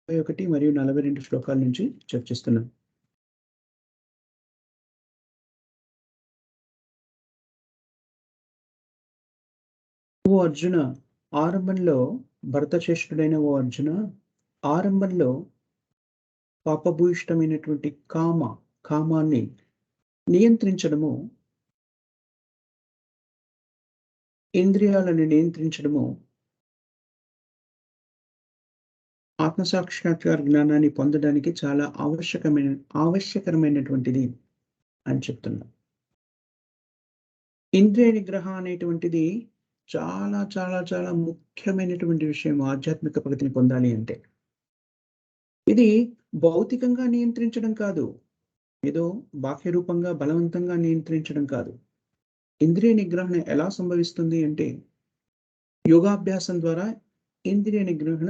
41 మరియు 42 శ్లోకాల నుంచి చర్చిస్తున్నాం. ఓ అర్జున, ఆరంభంలో భరతశ్రేష్ఠుడైన ఓ అర్జున, ఆరంభంలో పాపభూయిష్టమైనటువంటి కామాన్ని నియంత్రించడము, ఇంద్రియాలను నియంత్రించడము, ఆత్మసాక్షాత్కార జ్ఞానాన్ని పొందడానికి చాలా ఆవశ్యకరమైనటువంటిది అని చెప్తున్నా. ఇంద్రియ నిగ్రహం అనేటువంటిది చాలా చాలా చాలా ముఖ్యమైనటువంటి విషయం ఆధ్యాత్మిక ప్రగతిని పొందాలి అంటే. ఇది భౌతికంగా నియంత్రించడం కాదు. ఏదో బాహ్య రూపంగా బలవంతంగా నియంత్రించడం కాదు. ఇంద్రియ నిగ్రహణ ఎలా సంభవిస్తుంది అంటే, యోగాభ్యాసం ద్వారా ఇంద్రియ నిగ్రహణ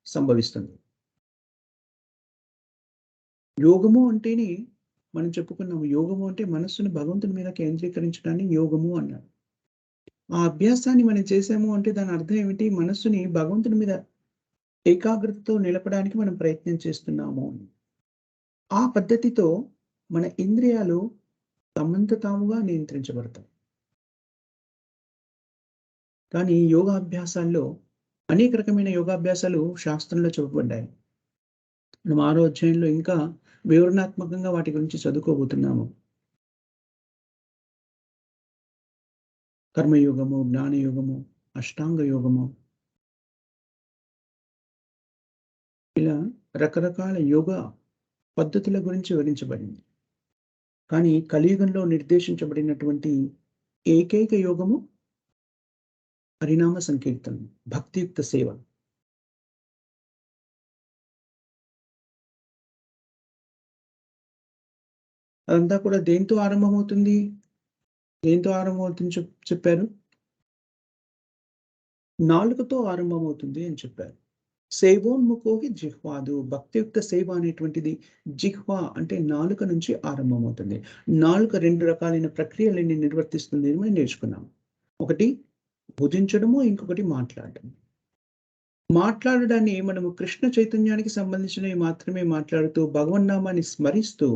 సంభవిస్తుంది. యోగము అంటేనే మనం చెప్పుకున్నాము. యోగము అంటే మనస్సుని భగవంతుని మీద కేంద్రీకరించడాన్ని యోగము అన్నారు. ఆ అభ్యాసాన్ని మనం చేసాము అంటే దాని అర్థం ఏమిటి? మనస్సుని భగవంతుని మీద ఏకాగ్రతతో నిలపడానికి మనం ప్రయత్నం చేస్తున్నాము అని. ఆ పద్ధతితో మన ఇంద్రియాలు తమంత తాముగా నియంత్రించబడతాయి. కానీ యోగాభ్యాసాల్లో అనేక రకమైన యోగాభ్యాసాలు శాస్త్రంలో చెప్పబడ్డాయి. మనం 6వ అధ్యాయంలో ఇంకా వివరణాత్మకంగా వాటి గురించి చదువుకోబోతున్నాము. కర్మయోగము, జ్ఞానయోగము, అష్టాంగ యోగము, ఇలా రకరకాల యోగా పద్ధతుల గురించి వివరించబడింది. కానీ కలియుగంలో నిర్దేశించబడినటువంటి ఏకైక యోగము హరినామ సంకీర్తనం, భక్తియుక్త సేవ. అదంతా కూడా దేనితో ఆరంభమవుతుంది? దేనితో ఆరంభమవుతుంది చెప్పారు? నాలుకతో ఆరంభమవుతుంది అని చెప్పారు. సేవోన్ముఖోహి జిహ్వాదు. భక్తియుక్త సేవ అనేటువంటిది జిహ్వా అంటే నాలుక నుంచి ఆరంభమవుతుంది. నాలుక 2 రకాలైన ప్రక్రియలని నిర్వర్తిస్తుంది అని మనం నేర్చుకున్నాం. ఒకటి భుజించడము, ఇంకొకటి మాట్లాడడం. మాట్లాడడాన్ని మనము కృష్ణ చైతన్యానికి సంబంధించినవి మాత్రమే మాట్లాడుతూ భగవన్నామాన్ని స్మరిస్తూ,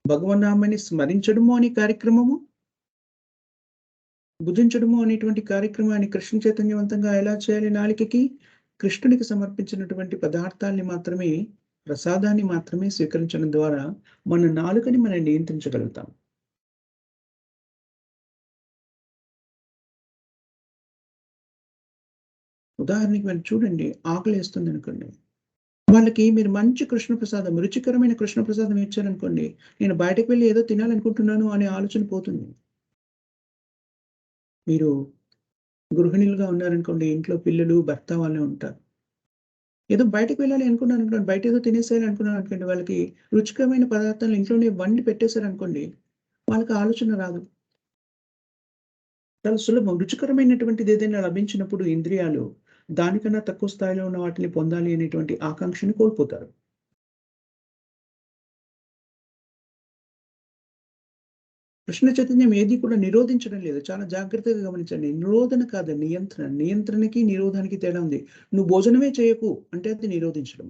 భగవన్నామాన్ని స్మరించడము అనే కార్యక్రమము, భుజించడము అనేటువంటి కార్యక్రమాన్ని కృష్ణ చైతన్యవంతంగా ఎలా చేయాలి నాలికకి? కృష్ణుడికి సమర్పించినటువంటి పదార్థాల్ని మాత్రమే, ప్రసాదాన్ని మాత్రమే స్వీకరించడం ద్వారా మన నాలుకని మనం నియంత్రించగలుగుతాం. ఉదాహరణకి మీరు చూడండి, ఆకలేస్తుందనుకోండి. వాళ్ళకి మీరు మంచి కృష్ణ ప్రసాదం, రుచికరమైన కృష్ణ ప్రసాదం ఇచ్చారనుకోండి, నేను బయటకి వెళ్లి ఏదో తినాలనుకుంటున్నాను అనే ఆలోచన పోతుంది. మీరు గృహిణులుగా ఉన్నారనుకోండి, ఇంట్లో పిల్లలు, భర్త వాళ్ళే ఉంటారు. ఏదో బయటకి వెళ్ళాలి అనుకున్నారనుకోండి, బయట ఏదో తినేసేయాలి అనుకున్నారనుకోండి, వాళ్ళకి రుచికరమైన పదార్థాలు ఇంట్లోనే వండి పెట్టేసారనుకోండి, వాళ్ళకి ఆలోచన రాదు. చాలా సులభం. రుచికరమైనటువంటిది ఏదైనా లభించినప్పుడు ఇంద్రియాలు దానికన్నా తక్కువ స్థాయిలో ఉన్న వాటిని పొందాలి అనేటువంటి ఆకాంక్షని కోల్పోతారు. కృష్ణ చైతన్యం ఏది కూడా నిరోధించడం లేదు. చాలా జాగ్రత్తగా గమనించండి. నిరోధన కాదు, నియంత్రణ. నియంత్రణకి, నిరోధానికి తేడా ఉంది. నువ్వు భోజనమే చేయకు అంటే అది నిరోధించడం.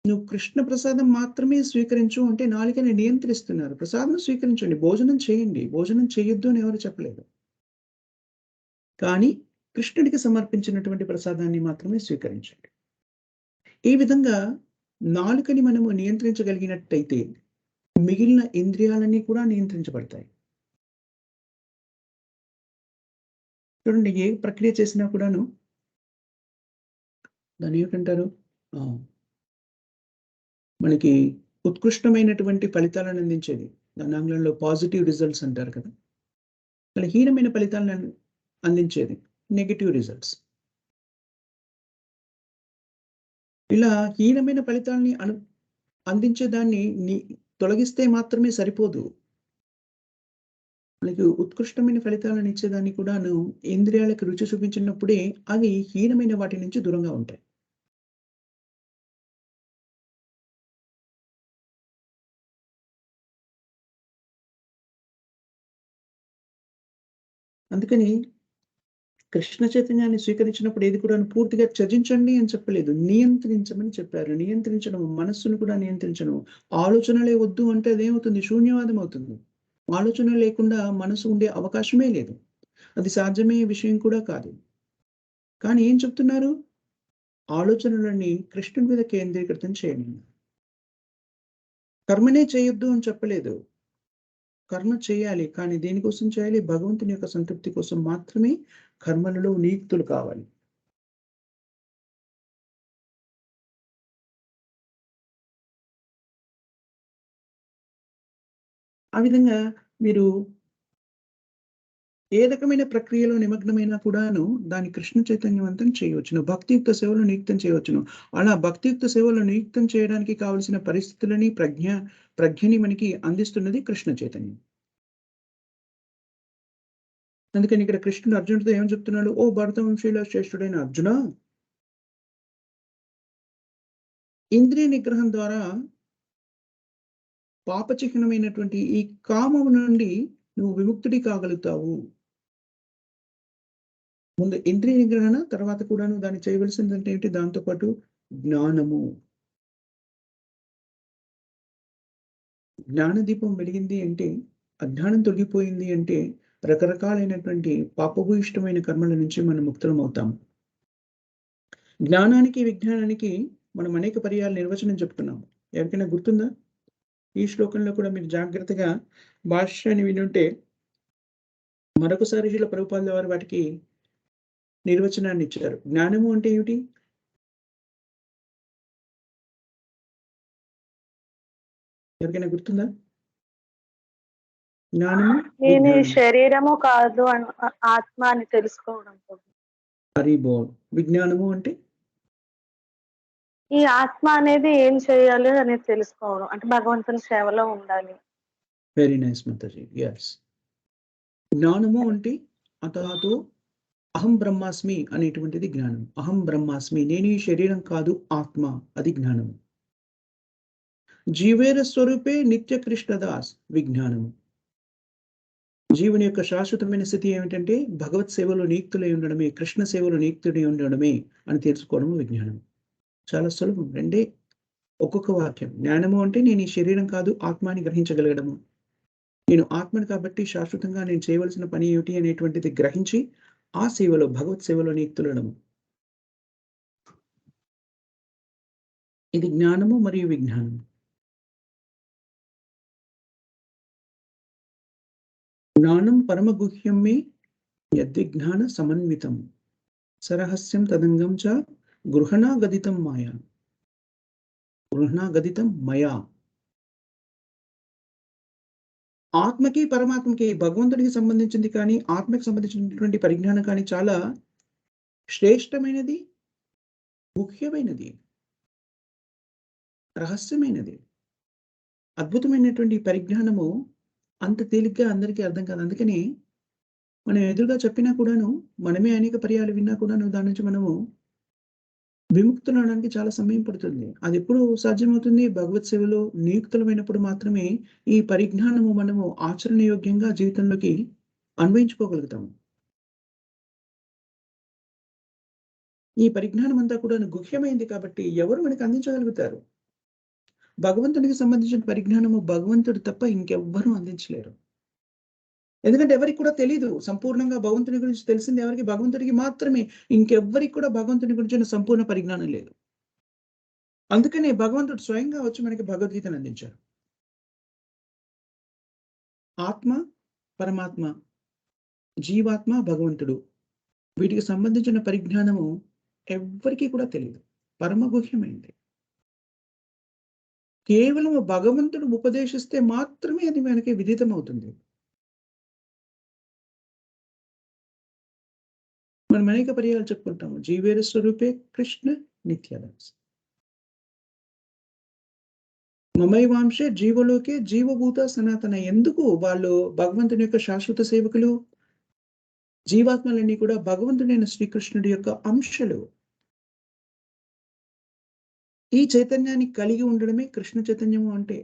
నువ్వు కృష్ణ ప్రసాదం మాత్రమే స్వీకరించు అంటే నాలుకని నియంత్రిస్తున్నారు. ప్రసాదం స్వీకరించండి. భోజనం చేయండి. భోజనం చేయొద్దు అని ఎవరు చెప్పలేదు. కానీ కృష్ణుడికి సమర్పించినటువంటి ప్రసాదాన్ని మాత్రమే స్వీకరించండి. ఈ విధంగా నాలుకని మనము నియంత్రించగలిగినట్టయితే మిగిలిన ఇంద్రియాలన్నీ కూడా నియంత్రించబడతాయి. చూడండి, ఏ ప్రక్రియ చేసినా కూడాను దాన్నేమిటంటారు? ఆ! మనకి ఉత్కృష్టమైనటువంటి ఫలితాలను అందించేది. దాన్ని ఆంగ్లంలో పాజిటివ్ రిజల్ట్స్ అంటారు కదా! హీనమైన ఫలితాలను అందించేది నెగెటివ్ రిజల్ట్స్. ఇలా హీనమైన ఫలితాల్ని అందించే దాన్ని తొలగిస్తే మాత్రమే సరిపోదు. మనకి ఉత్కృష్టమైన ఫలితాలను ఇచ్చేదాన్ని కూడాను ఇంద్రియాలకు రుచి చూపించినప్పుడే అవి హీనమైన వాటి నుంచి దూరంగా ఉంటాయి. అందుకని కృష్ణ చైతన్యాన్ని స్వీకరించినప్పుడు ఏది కూడా పూర్తిగా త్యజించండి అని చెప్పలేదు. నియంత్రించమని చెప్పారు. నియంత్రించడం, మనస్సును కూడా నియంత్రించడం. ఆలోచనలే వద్దు అంటే అదేమవుతుంది? శూన్యవాదం అవుతుంది. ఆలోచన లేకుండా మనసు ఉండే అవకాశమే లేదు. అది సాధ్యమయ్యే విషయం కూడా కాదు. కానీ ఏం చెప్తున్నారు? ఆలోచనలన్నీ కృష్ణుని మీద కేంద్రీకృతం చేయండి. కర్మనే చేయొద్దు అని చెప్పలేదు. కర్మ చేయాలి. కానీ దేనికోసం చేయాలి? భగవంతుని యొక్క సంతృప్తి కోసం మాత్రమే కర్మలలో నియుక్తులు కావాలి. ఆ విధంగా మీరు ఏ రకమైన ప్రక్రియలో నిమగ్నమైనా కూడాను దాన్ని కృష్ణ చైతన్యవంతం చేయవచ్చును. భక్తియుక్త సేవలో నియుక్తం చేయవచ్చును. అలా భక్తియుక్త సేవలో నియుక్తం చేయడానికి కావలసిన పరిస్థితులని, ప్రజ్ఞని మనకి అందిస్తున్నది కృష్ణ చైతన్యం. అందుకని ఇక్కడ కృష్ణుడు అర్జునుడితో ఏమని చెప్తున్నాడు? ఓ భరత వంశీయుల శ్రేష్ఠుడైన అర్జునా! ఇంద్రియ నిగ్రహం ద్వారా పాపచిహ్నమైనటువంటి ఈ కామము నుండి నువ్వు విముక్తుడి కాగలుగుతావు. ముందు ఇంద్రియ నిగ్రహణ, తర్వాత కూడాను దాన్ని చేయవలసిందంటే ఏంటి? దాంతో పాటు జ్ఞానము. జ్ఞాన దీపం వెలిగింది అంటే, అజ్ఞానం తొలగిపోయింది అంటే, రకరకాలైనటువంటి పాపభూయిష్టమైన కర్మల నుంచి మనం ముక్తులమవుతాం. జ్ఞానానికి, విజ్ఞానానికి మనం అనేక పర్యాయాలు నిర్వచనం చెప్పుకున్నాం. ఎవరికైనా గుర్తుందా? ఈ శ్లోకంలో కూడా మీరు జాగ్రత్తగా భాష్యాన్ని వినుంటే, మరొకసారి శ్రీల ప్రభుపాదుల వారు వాటికి నిర్వచనాన్ని ఇచ్చారు. జ్ఞానము అంటే ఏమిటి? ఎవరికైనా గుర్తుందా? జ్ఞానము, నేను ఈ విజ్ఞానము. శరీరము కాదు ఆత్మ అని తెలుసుకోవడం. వెరీ బోల్. విజ్ఞానము అంటే? ఈ ఆత్మ అనేది ఏం చేయాలి అనేది తెలుసుకోవడం. అంటే భగవంతుని సేవలో ఉండాలి. Very nice Mataji. యెస్. జ్ఞానము అంటే అతతో అహం బ్రహ్మాస్మి అనేటువంటిది జ్ఞానం. అహం బ్రహ్మాస్మి. నేను ఈ శరీరం కాదు ఆత్మ. అది జ్ఞానము. జీవేర స్వరూపే నిత్య కృష్ణదాస్ విజ్ఞానము. జీవుని యొక్క శాశ్వతమైన స్థితి ఏమిటంటే భగవత్ సేవలో నియుక్తులై ఉండడమే, కృష్ణ సేవలో నియుక్తుడై ఉండడమే అని తెలుసుకోవడము విజ్ఞానం. చాలా సులభం. రెండే ఒక్కొక్క వాక్యం. జ్ఞానము అంటే నేను ఈ శరీరం కాదు ఆత్మ అని గ్రహించగలగడము. నేను ఆత్మను కాబట్టి శాశ్వతంగా నేను చేయవలసిన పని ఏమిటి అనేటువంటిది గ్రహించి ఆ సేవలో భగవత్ సేవలో నియుక్తులడము. ఇది జ్ఞానము మరియు విజ్ఞానము. జ్ఞానం పరమగుహ్యం మే యద్విజ్ఞాన సమన్వితం సరహస్యం తదంగం చ గృహణా గదితం మాయా. గృహణా గదితం మయా. ఆత్మకి, పరమాత్మకి, భగవంతుడికి సంబంధించింది కానీ, ఆత్మకి సంబంధించినటువంటి పరిజ్ఞానం కానీ చాలా శ్రేష్టమైనది, ముఖ్యమైనది, రహస్యమైనది. అద్భుతమైనటువంటి పరిజ్ఞానము అంత తేలిగ్గా అందరికీ అర్థం కాదు. అందుకని మనం ఎదురుగా చెప్పినా కూడాను, మనమే అనేక పర్యాయాలు విన్నా కూడాను దాని నుంచి మనము విముక్తులవడానికి చాలా సమయం పడుతుంది. అదెప్పుడు సాధ్యమవుతుంది? భగవత్ సేవలో నియుక్తులమైనప్పుడు మాత్రమే ఈ పరిజ్ఞానము మనము ఆచరణయోగ్యంగా జీవితంలోకి అన్వయించుకోగలుగుతాము. ఈ పరిజ్ఞానం అంతా కూడాను గుహ్యమైంది కాబట్టి ఎవరు మనకు అందించగలుగుతారు? భగవంతునికి సంబంధించిన పరిజ్ఞానము భగవంతుడు తప్ప ఇంకెవ్వరు అందించలేరు. ఎందుకంటే ఎవరికీ కూడా తెలీదు. సంపూర్ణంగా భగవంతుని గురించి తెలిసింది ఎవరికి? భగవంతుడికి మాత్రమే. ఇంకెవ్వరికి కూడా భగవంతుని గురించిన సంపూర్ణ పరిజ్ఞానం లేదు. అందుకనే భగవంతుడు స్వయంగా వచ్చి మనకి భగవద్గీతను అందించారు. ఆత్మ, పరమాత్మ, జీవాత్మ, భగవంతుడు. వీటికి సంబంధించిన పరిజ్ఞానము ఎవ్వరికీ కూడా తెలీదు. పరమగుహ్యమైంది. కేవలం భగవంతుడు ఉపదేశిస్తే మాత్రమే అది మనకి విదితమవుతుంది. మనం అనేక పర్యాయాలు చెప్పుకుంటాము. జీవేర స్వరూపే కృష్ణ నిత్యాదాస్. మమైవాంశే జీవలోకే జీవభూత సనాతన. ఎందుకు వాళ్ళు భగవంతుని యొక్క శాశ్వత సేవకులు? జీవాత్మలన్నీ కూడా భగవంతుడైన శ్రీకృష్ణుడి యొక్క అంశలు. ఈ చైతన్యాన్ని కలిగి ఉండడమే కృష్ణ చైతన్యము అంటే.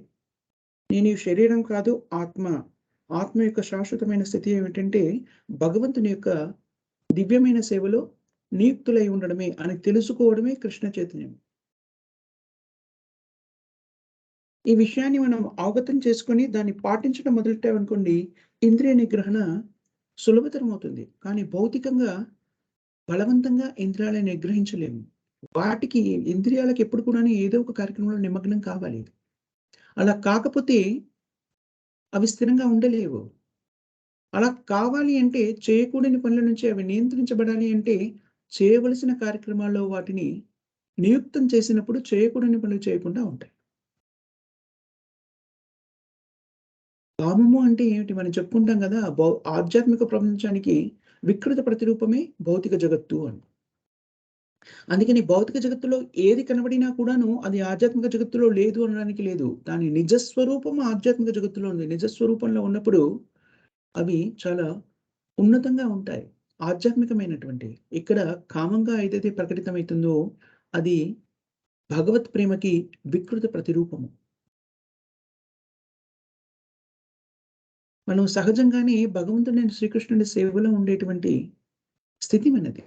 నేను ఈ శరీరం కాదు ఆత్మ. ఆత్మ యొక్క శాశ్వతమైన స్థితి ఏమిటంటే భగవంతుని యొక్క దివ్యమైన సేవలో నియుక్తులై ఉండడమే అని తెలుసుకోవడమే కృష్ణ చైతన్యం. ఈ విషయాన్ని మనం అవగతం చేసుకొని దాన్ని పాటించడం మొదలెట్టామనుకోండి, ఇంద్రియ నిగ్రహణ సులభతరమవుతుంది. కానీ భౌతికంగా బలవంతంగా ఇంద్రియాలను నిగ్రహించలేము. వాటికి ఇంద్రియాలకి ఎప్పుడు కూడాను ఏదో ఒక కార్యక్రమంలో నిమగ్నం కావాలి. అలా కాకపోతే అవి స్థిరంగా ఉండలేవు. అలా కావాలి అంటే చేయకూడని పనుల నుంచి అవి నియంత్రించబడాలి అంటే చేయవలసిన కార్యక్రమాల్లో వాటిని నియుక్తం చేసినప్పుడు చేయకూడని పనులు చేయకుండా ఉంటాయి. కామము అంటే ఏమిటి? మనం చెప్పుకుంటాం గదా! ఆధ్యాత్మిక ప్రపంచానికి వికృత ప్రతిరూపమే భౌతిక జగత్తు అని. అందుకని భౌతిక జగత్తులో ఏది కనబడినా కూడాను అది ఆధ్యాత్మిక జగత్తులో లేదు అనడానికి లేదు. దాని నిజస్వరూపం ఆధ్యాత్మిక జగత్తులో ఉంది. నిజస్వరూపంలో ఉన్నప్పుడు అవి చాలా ఉన్నతంగా ఉంటాయి. ఆధ్యాత్మికమైనటువంటివి. ఇక్కడ కామంగా ఏదైతే ప్రకటితమైతుందో అది భగవత్ ప్రేమకి వికృత ప్రతిరూపము. మనం సహజంగానే భగవంతుడైన శ్రీకృష్ణుడి సేవలో ఉండేటువంటి స్థితి మనది.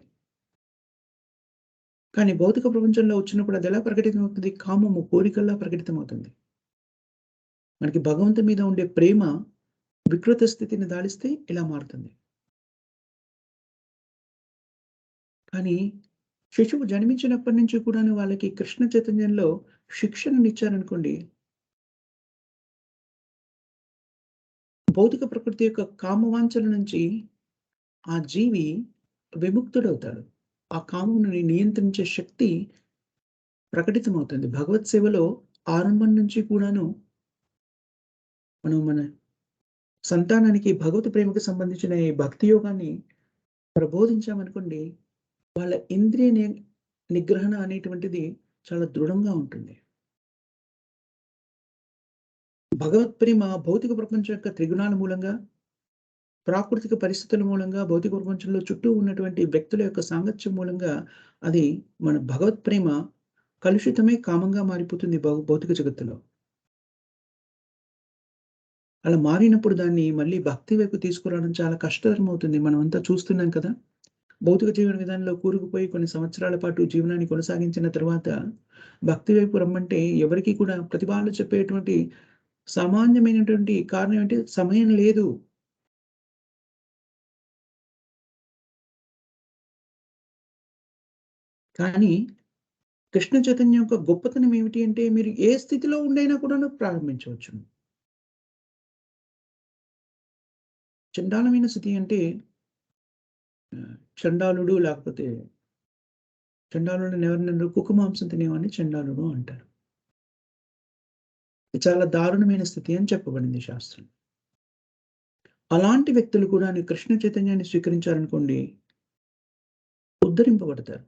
కానీ భౌతిక ప్రపంచంలో వచ్చినప్పుడు అదెలా ప్రకటితమవుతుంది? కామము, కోరికల్లా ప్రకటితమవుతుంది. మనకి భగవంతుని మీద ఉండే ప్రేమ వికృత స్థితిని దాలిస్తే ఇలా మారుతుంది. కానీ శిశువు జన్మించినప్పటి నుంచి కూడాను వాళ్ళకి కృష్ణ చైతన్యంలో శిక్షణనిచ్చారనుకోండి, భౌతిక ప్రకృతి యొక్క కామవాంఛల నుంచి ఆ జీవి విముక్తుడవుతాడు. ఆ కామముని నియంత్రించే శక్తి ప్రకటితమవుతుంది. భగవత్ సేవలో ఆరంభం నుంచి కూడాను మనం మన సంతానానికి భగవత్ ప్రేమకు సంబంధించిన ఈ భక్తి యోగాన్ని ప్రబోధించామనుకోండి, వాళ్ళ ఇంద్రియ నిగ్రహణ అనేటువంటిది చాలా దృఢంగా ఉంటుంది. భగవత్ ప్రేమ భౌతిక ప్రపంచం యొక్క త్రిగుణాల మూలంగా, ప్రాకృతిక పరిస్థితుల మూలంగా, భౌతిక ప్రపంచంలో చుట్టూ ఉన్నటువంటి వ్యక్తుల యొక్క సాంగత్యం మూలంగా అది మన భగవత్ ప్రేమ కలుషితమై కామంగా మారిపోతుంది భౌతిక జగత్తులో. అలా మారినప్పుడు దాన్ని మళ్ళీ భక్తి వైపు తీసుకురావడం చాలా కష్టతరమవుతుంది. మనమంతా చూస్తున్నాం కదా! భౌతిక జీవన విధానంలో కూరుకుపోయి కొన్ని సంవత్సరాల పాటు జీవనాన్ని కొనసాగించిన తరువాత, భక్తి వైపు రమ్మంటే ఎవరికీ కూడా ప్రతిభాలు చెప్పేటువంటి సామాన్యమైనటువంటి కారణం ఏంటి? సమయం లేదు. కానీ కృష్ణ చైతన్యం యొక్క గొప్పతనం ఏమిటి అంటే, మీరు ఏ స్థితిలో ఉండైనా కూడాను ప్రారంభించవచ్చును. చండాలమైన స్థితి అంటే చండాలుడు లేకపోతే చండాలుడిని ఎవరినన్నారు? కుక్క మాంసం తినేవాడిని చండాలుడు అంటారు. ఇది చాలా దారుణమైన స్థితి అని చెప్పబడింది శాస్త్రం. అలాంటి వ్యక్తులు కూడా కృష్ణ చైతన్యాన్ని స్వీకరించారనుకోండి, ఉద్ధరింపబడతారు.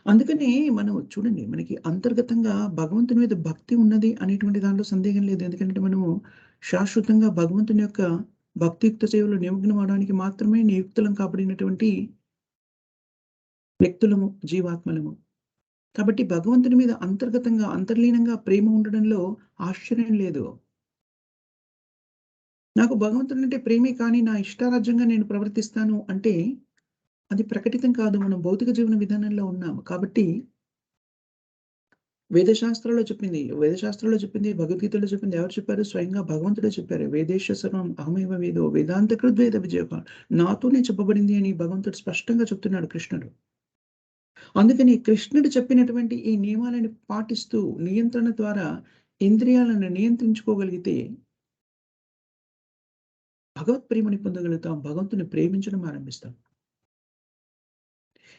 అందుకని మనం చూడండి, మనకి అంతర్గతంగా భగవంతుని మీద భక్తి ఉన్నది అనేటువంటి దాంట్లో సందేహం లేదు. ఎందుకంటే మనము శాశ్వతంగా భగవంతుని యొక్క భక్తియుక్త సేవలో నిమగ్నం అవ్వడానికి మాత్రమే నియుక్తులం కాబడినటువంటి వ్యక్తులము, జీవాత్మలము. కాబట్టి భగవంతుని మీద అంతర్గతంగా, అంతర్లీనంగా ప్రేమ ఉండడంలో ఆశ్చర్యం లేదు. నాకు భగవంతుడంటే ప్రేమే కానీ నా ఇష్టారాజ్యంగా నేను ప్రవర్తిస్తాను అంటే అది ప్రకటితం కాదు. మనం భౌతిక జీవన విధానంలో ఉన్నాము. కాబట్టి వేదశాస్త్రాల్లో చెప్పింది, భగవద్గీతలో చెప్పింది ఎవరు చెప్పారు? స్వయంగా భగవంతుడే చెప్పారు. వేదేష సర్వం అహమేవ వేదో వేదాంత కృద్వేద విజయక నాతోనే చెప్పబడింది అని భగవంతుడు స్పష్టంగా చెప్తున్నాడు కృష్ణుడు. అందుకని కృష్ణుడు చెప్పినటువంటి ఈ నియమాలను పాటిస్తూ నియంత్రణ ద్వారా ఇంద్రియాలను నియంత్రించుకోగలిగితే భగవత్ ప్రేమని పొందగలుగుతాం. భగవంతుని ప్రేమించడం ఆరంభిస్తాం.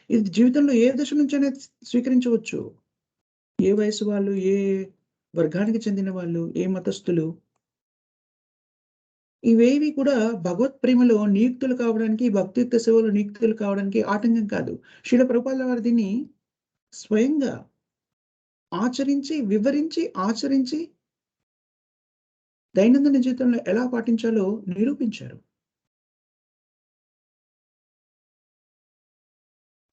ఇది జీవితంలో ఏ దశ నుంచైనా స్వీకరించవచ్చు. ఏ వయసు వాళ్ళు, ఏ వర్గానికి చెందిన వాళ్ళు, ఏ మతస్థులు ఇవేవి కూడా భగవత్ ప్రేమలో నియుక్తులు కావడానికి, భక్తియుక్త సేవలో నియుక్తులు కావడానికి ఆటంకం కాదు. శీల ప్రభుపాదుల వారు దీన్ని స్వయంగా ఆచరించి, వివరించి, ఆచరించి దైనందిన జీవితంలో ఎలా పాటించాలో నిరూపించారు.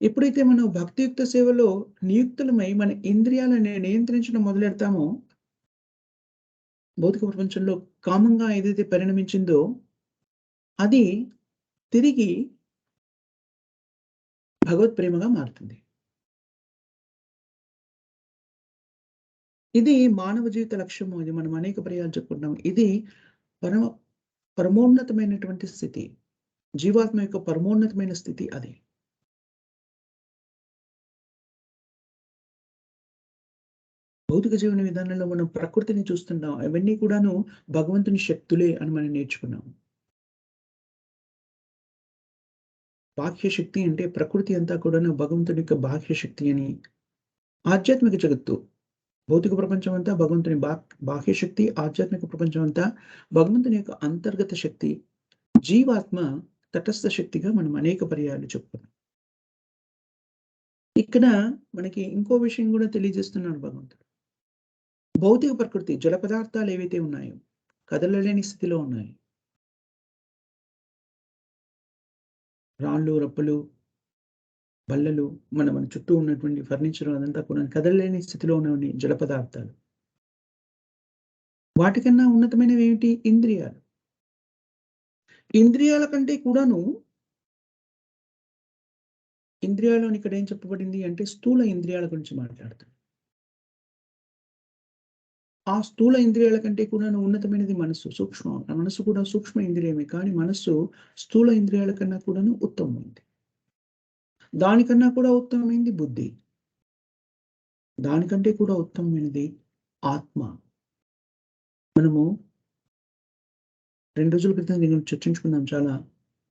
ఎప్పుడైతే మనం భక్తియుక్త సేవలో నియుక్తులమై మన ఇంద్రియాలను నియంత్రించడం మొదలెడతామో, భౌతిక ప్రపంచంలో కామంగా ఏదైతే పరిణమించిందో, అది తిరిగి భగవత్ ప్రేమగా మారుతుంది. ఇది మానవ జీవిత లక్ష్యము. ఇది మనం అనేక పర్యాలు చెప్పుకుంటాం. ఇది పరమ పరమోన్నతమైనటువంటి స్థితి. జీవాత్మ యొక్క పరమోన్నతమైన స్థితి అది. భౌతిక జీవన విధానంలో మనం ప్రకృతిని చూస్తున్నాం. అవన్నీ కూడాను భగవంతుని శక్తులే అని మనం నేర్చుకున్నాం. బాహ్య శక్తి అంటే ప్రకృతి అంతా కూడాను భగవంతుడి యొక్క బాహ్య శక్తి అని. ఆధ్యాత్మిక జగత్తు, భౌతిక ప్రపంచం అంతా భగవంతుని బాహ్య శక్తి, ఆధ్యాత్మిక ప్రపంచం అంతా భగవంతుని యొక్క అంతర్గత శక్తి. జీవాత్మ తటస్థ శక్తిగా మనం అనేక పర్యాయాలు చెప్పుకున్నాం. ఇక్కడ మనకి ఇంకో విషయం కూడా తెలియజేస్తున్నాడు భగవంతుడు. భౌతిక ప్రకృతి జల పదార్థాలు ఏవైతే ఉన్నాయో కదలలేని స్థితిలో ఉన్నాయి. రాళ్ళు, రప్పలు, బల్లలు, మన చుట్టూ ఉన్నటువంటి ఫర్నిచర్ అదంతా కూడా కదలలేని స్థితిలో ఉన్నవి జల పదార్థాలు. వాటికన్నా ఉన్నతమైనవి ఏమిటి? ఇంద్రియాలు. ఇంద్రియాల కంటే కూడాను ఇంద్రియాలను ఇక్కడ ఏం చెప్పబడింది అంటే స్థూల ఇంద్రియాల గురించి మాట్లాడుతాం. ఆ స్థూల ఇంద్రియాల కంటే కూడాను ఉన్నతమైనది మనస్సు, సూక్ష్మం. ఆ మనస్సు కూడా సూక్ష్మ ఇంద్రియమే. కానీ మనస్సు స్థూల ఇంద్రియాల కన్నా కూడాను ఉత్తమమైంది. దానికన్నా కూడా ఉత్తమమైంది బుద్ధి. దానికంటే కూడా ఉత్తమమైనది ఆత్మ. మనము 2 రోజుల క్రితం దీని గురించి చర్చించుకున్నాం చాలా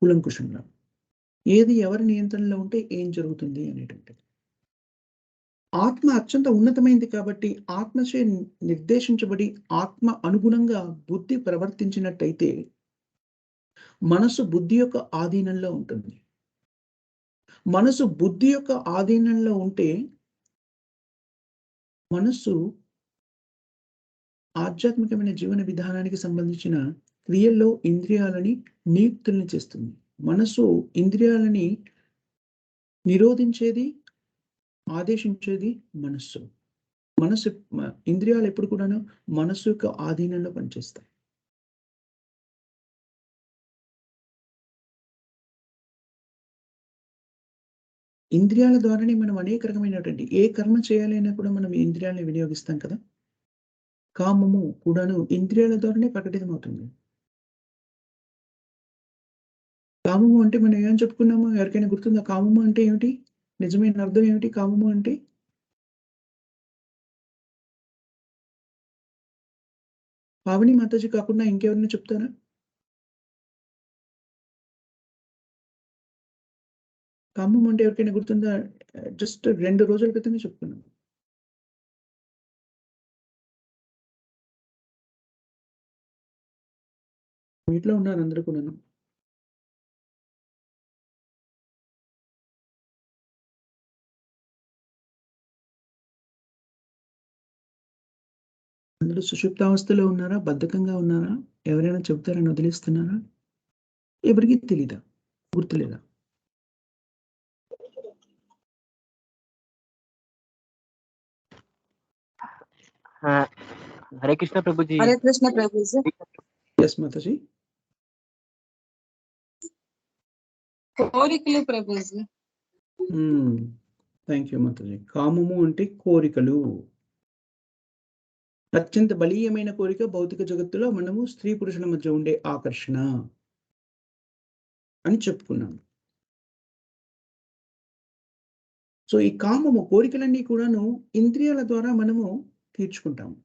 కూలంకుషంగా. ఏది ఎవరి నియంత్రణలో ఉంటే ఏం జరుగుతుంది అనేటువంటిది. ఆత్మ అత్యంత ఉన్నతమైంది కాబట్టి ఆత్మచే నిర్దేశించబడి ఆత్మ అనుగుణంగా బుద్ధి ప్రవర్తించినట్టయితే మనసు బుద్ధి యొక్క ఆధీనంలో ఉంటుంది. మనసు బుద్ధి యొక్క ఆధీనంలో ఉంటే మనస్సు ఆధ్యాత్మికమైన జీవన విధానానికి సంబంధించిన క్రియల్లో ఇంద్రియాలని నియుక్తుల్ని చేస్తుంది. మనస్సు ఇంద్రియాలని నిరోధించేది, ఆదేశించేది మనస్సు. మనస్సు ఇంద్రియాలు ఎప్పుడు కూడాను మనస్సు యొక్క ఆధీనంలో పనిచేస్తాయి. ఇంద్రియాల ద్వారానే మనం అనేక రకమైనటువంటి ఏ కర్మ చేయాలైనా కూడా మనం ఇంద్రియాలని వినియోగిస్తాం కదా! కామము కూడాను ఇంద్రియాల ద్వారానే ప్రకటితమవుతుంది. కామము అంటే మనం ఏం చెప్పుకున్నాము? ఎవరికైనా గుర్తుందా? కామము అంటే ఏమిటి? నిజమైన అర్థం ఏమిటి కామము అంటే? పావని మాతాజీ కాకుండా ఇంకెవరైనా చెప్తారా? కామం అంటే ఎవరికైనా గుర్తుందా? జస్ట్ 2 రోజుల క్రితమే చెప్పుకున్నాం. మీట్లో ఉన్నారు అందరూ కూడాను. అందరూ సుషుప్తావస్థలో ఉన్నారా? బద్ధకంగా ఉన్నారా? ఎవరైనా చెప్తారని వదిలేస్తున్నారా? ఎవరికీ తెలీదా? గుర్తులేదా? हरे कृष्ण प्रभु जी। हरे कृष्ण प्रभु जी। యెస్ మాతాజీ. కోరికలు ప్రభుజీ. Thank you Mataji. కామము అంటే కోరికలు. అత్యంత బలీయమైన కోరిక భౌతిక జగత్తులో మనము స్త్రీ పురుషుల మధ్య ఉండే ఆకర్షణ అని చెప్పుకున్నాం. సో ఈ కామము కోరికలన్నీ కూడాను ఇంద్రియాల ద్వారా మనము తీర్చుకుంటాము.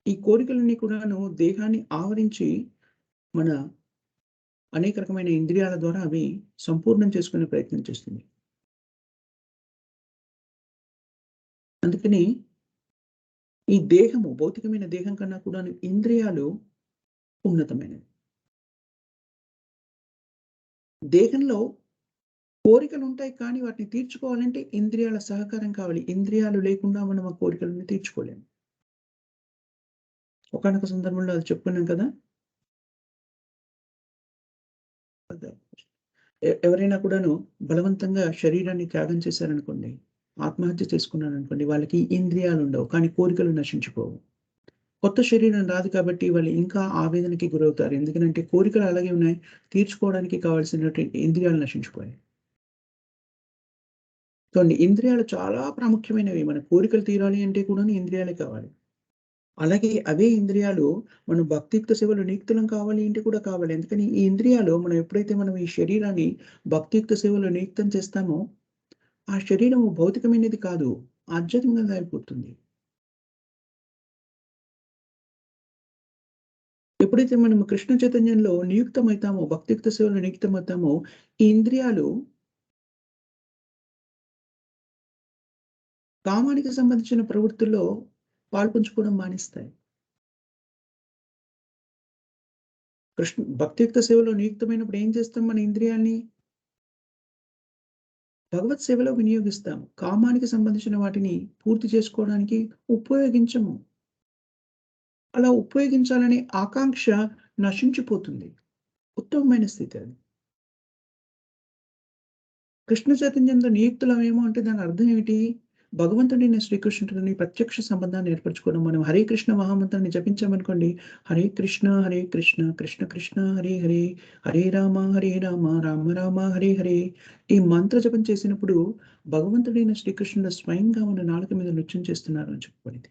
ఈ కోరికలన్నీ కూడాను దేహాన్ని ఆవరించి మన అనేక రకమైన ఇంద్రియాల ద్వారా అవి సంపూర్ణం చేసుకునే ప్రయత్నం చేస్తుంది. అందుకని ఈ దేహము భౌతికమైన దేహం కన్నా కూడాను ఇంద్రియాలు ఉన్నతమైనవి. దేహంలో కోరికలు ఉంటాయి కానీ వాటిని తీర్చుకోవాలంటే ఇంద్రియాల సహకారం కావాలి. ఇంద్రియాలు లేకుండా మనం ఆ కోరికలను తీర్చుకోలేము. ఒకానొక సందర్భంలో అది చెప్పుకున్నాం కదా! ఎవరైనా కూడాను బలవంతంగా శరీరాన్ని త్యాగం చేశారనుకోండి, ఆత్మహత్య చేసుకున్నారనుకోండి, వాళ్ళకి ఇంద్రియాలు ఉండవు. కానీ కోరికలు నశించిపోవు. కొత్త శరీరం రాదు కాబట్టి వాళ్ళు ఇంకా ఆవేదనకి గురవుతారు. ఎందుకనంటే కోరికలు అలాగే ఉన్నాయి. తీర్చుకోవడానికి కావాల్సినటువంటి ఇంద్రియాలు నశించిపోయాయి. చూడండి ఇంద్రియాలు చాలా ప్రాముఖ్యమైనవి. మన కోరికలు తీరాలి అంటే కూడాను ఇంద్రియాలే కావాలి. అలాగే అవే ఇంద్రియాలు మనం భక్తియుక్త సేవలో నియుక్తులం కావాలి అంటే కూడా కావాలి. ఎందుకని ఈ ఇంద్రియాలు మనం ఎప్పుడైతే మనం ఈ శరీరాన్ని భక్తియుక్త సేవలో నియుక్తం చేస్తామో, ఆ శరీరము భౌతికమైనది కాదు. ఆధ్యాత్మికంగా అయిపోతుంది. ఎప్పుడైతే మనము కృష్ణ చైతన్యంలో నియుక్తమైతామో, భక్తియుక్త సేవలో నియుక్తమవుతామో, ఈ ఇంద్రియాలు కామానికి సంబంధించిన ప్రవృత్తుల్లో పాలుపంచుకోవడం మానేస్తాయి. భక్తియుక్త సేవలో నియుక్తమైనప్పుడు ఏం చేస్తాం మన ఇంద్రియాల్ని? భగవత్ సేవలో వినియోగిస్తాము. కామానికి సంబంధించిన వాటిని పూర్తి చేసుకోవడానికి ఉపయోగించము. అలా ఉపయోగించాలనే ఆకాంక్ష నశించిపోతుంది. ఉత్తమమైన స్థితి అది. కృష్ణ చైతన్యంలో నియుక్తులమేమో అంటే దాని అర్థం ఏమిటి? భగవంతుడైన శ్రీకృష్ణుడిని ప్రత్యక్ష సంబంధాన్ని ఏర్పరచుకోవడం. మనం హరే కృష్ణ మహామంత్రాన్ని జపించామనుకోండి, హరే కృష్ణ, హరే కృష్ణ, కృష్ణ కృష్ణ హరే హరే, హరే రామ, రామ రామ హరే హరే. ఈ మంత్ర జపం చేసినప్పుడు భగవంతుడైన శ్రీకృష్ణుడు స్వయంగా మన నాలుక మీద నృత్యం చేస్తున్నారు అని చెప్పబడింది.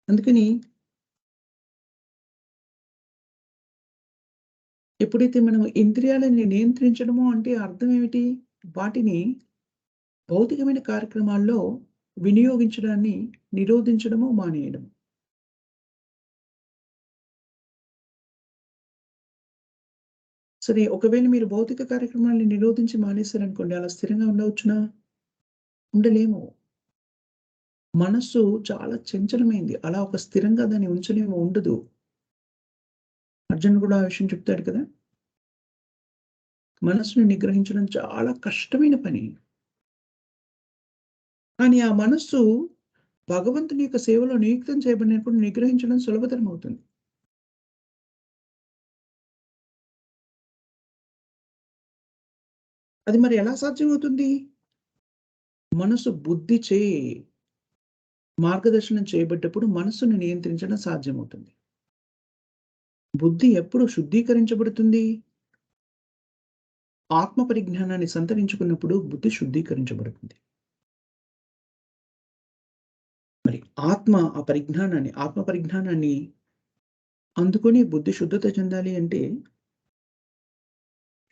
అందుకని ఎప్పుడైతే మనం ఇంద్రియాలని నియంత్రించడము అంటే అర్థం ఏమిటి? వాటిని భౌతికమైన కార్యక్రమాల్లో వినియోగించడాన్ని నిరోధించడము, మానేయడం. సరే ఒకవేళ మీరు భౌతిక కార్యక్రమాల్ని నిరోధించి మానేశారనుకోండి, అలా స్థిరంగా ఉండవచ్చునా? ఉండలేము. మనస్సు చాలా చంచలమైంది. అలా ఒక స్థిరంగా దాన్ని ఉంచలేము, ఉండదు. అర్జునుడు కూడా ఆ విషయం చెప్తాడు కదా! మనస్సుని నిగ్రహించడం చాలా కష్టమైన పని. కానీ ఆ మనస్సు భగవంతుని యొక్క సేవలో నియుక్తం చేయబడినప్పుడు నిగ్రహించడం సులభతరం అవుతుంది. అది మరి ఎలా సాధ్యమవుతుంది? మనసు బుద్ధి మార్గదర్శనం చేయబడ్డప్పుడు మనస్సును నియంత్రించడం సాధ్యమవుతుంది. బుద్ధి ఎప్పుడు శుద్ధీకరించబడుతుంది? ఆత్మ పరిజ్ఞానాన్ని సంతరించుకున్నప్పుడు బుద్ధి శుద్ధీకరించబడుతుంది. మరి ఆ పరిజ్ఞానాన్ని, ఆత్మ పరిజ్ఞానాన్ని అందుకొని బుద్ధి శుద్ధత చెందాలి అంటే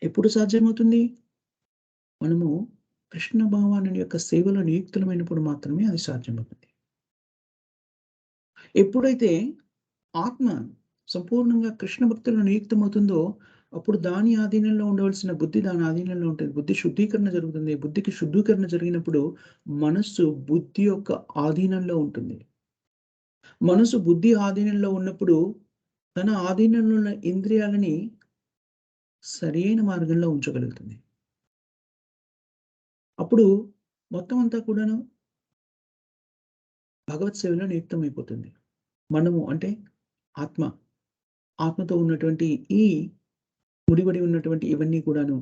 ఎప్పుడు సాధ్యమవుతుంది? మనము కృష్ణ భగవానుని యొక్క సేవలో నియుక్తులమైనప్పుడు మాత్రమే అది సాధ్యమవుతుంది. ఎప్పుడైతే ఆత్మ సంపూర్ణంగా కృష్ణ భక్తిలో నియుక్తమవుతుందో, అప్పుడు దాని ఆధీనంలో ఉండవలసిన బుద్ధి దాని ఆధీనంలో ఉంటుంది. బుద్ధి శుద్ధీకరణ జరుగుతుంది. బుద్ధికి శుద్ధీకరణ జరిగినప్పుడు మనస్సు బుద్ధి యొక్క ఆధీనంలో ఉంటుంది. మనసు బుద్ధి ఆధీనంలో ఉన్నప్పుడు తన ఆధీనంలో ఉన్న ఇంద్రియాలని సరియైన మార్గంలో ఉంచగలుగుతుంది. అప్పుడు మొత్తం అంతా కూడాను భగవత్ సేవలో నియుక్తమైపోతుంది. మనము అంటే ఆత్మ, ఆత్మతో ఉన్నటువంటి ఈ ముడివడి ఉన్నటువంటి ఇవన్నీ కూడాను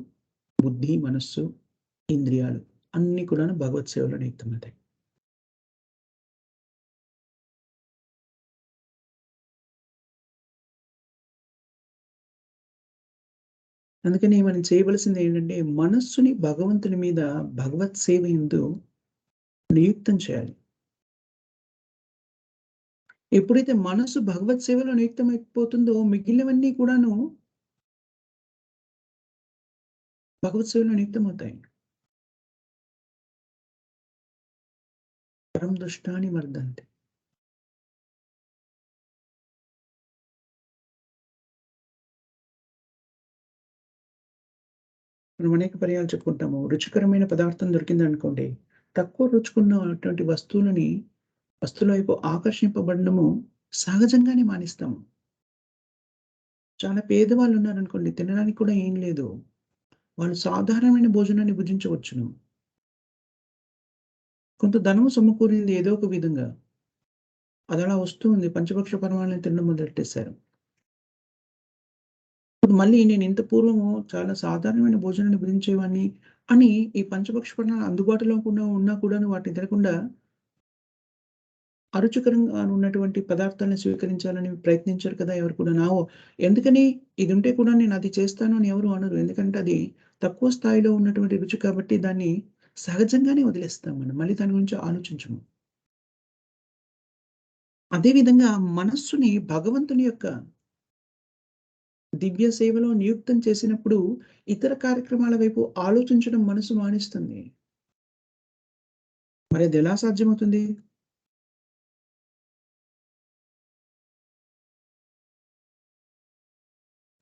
బుద్ధి, మనస్సు, ఇంద్రియాలు అన్నీ కూడాను భగవత్ సేవలో నియుక్తమవుతాయి. అందుకని మనం చేయవలసింది ఏంటంటే, మనస్సుని భగవంతుని మీద భగవత్ సేవ యందు నియుక్తం చేయాలి. ఎప్పుడైతే మనస్సు భగవత్ సేవలో నియుక్తమైపోతుందో మిగిలినవన్నీ కూడాను భగవత్ సేవలో నియుక్తమవుతాయి. పరం దృష్టాని వర్ధంతి. మనం అనేక పర్యాయాలు చెప్పుకుంటాము. రుచికరమైన పదార్థం దొరికిందనుకోండి, తక్కువ రుచుకున్నటువంటి వస్తువుల వైపు ఆకర్షింపబడడము సహజంగానే మానేస్తాము. చాలా పేదవాళ్ళున్నారనుకోండి, తినడానికి కూడా ఏం లేదు. వాళ్ళు సాధారణమైన భోజనాన్ని భుజించవచ్చును. కొంత ధనము సమకూరింది ఏదో ఒక విధంగా. అదలా వస్తూ ఉంది. పంచభక్ష పరమాన్నాన్ని తినడం మొదలెట్టేశారు. ఇప్పుడు మళ్ళీ నేను ఇంత పూర్వము చాలా సాధారణమైన భోజనాన్ని భుజించేవాడిని అని ఈ పంచభక్ష పరమాణాలు అందుబాటులో కూడా ఉన్నా కూడాను వాటిని తినకుండా అరుచికరంగా ఉన్నటువంటి పదార్థాలను స్వీకరించాలని ప్రయత్నించరు కదా ఎవరు కూడా. ఎందుకని ఇది ఉంటే కూడా నేను అది చేస్తాను అని ఎవరు అనరు. ఎందుకంటే అది తక్కువ స్థాయిలో ఉన్నటువంటి రుచి కాబట్టి దాన్ని సహజంగానే వదిలేస్తాం మనం. మళ్ళీ దాని గురించి ఆలోచించము. అదే విధంగా మనస్సుని భగవంతుని యొక్క దివ్య సేవలో నియుక్తం చేసినప్పుడు ఇతర కార్యక్రమాల వైపు ఆలోచించడం మనసు మానేస్తుంది. మరి అది ఎలా సాధ్యమవుతుంది?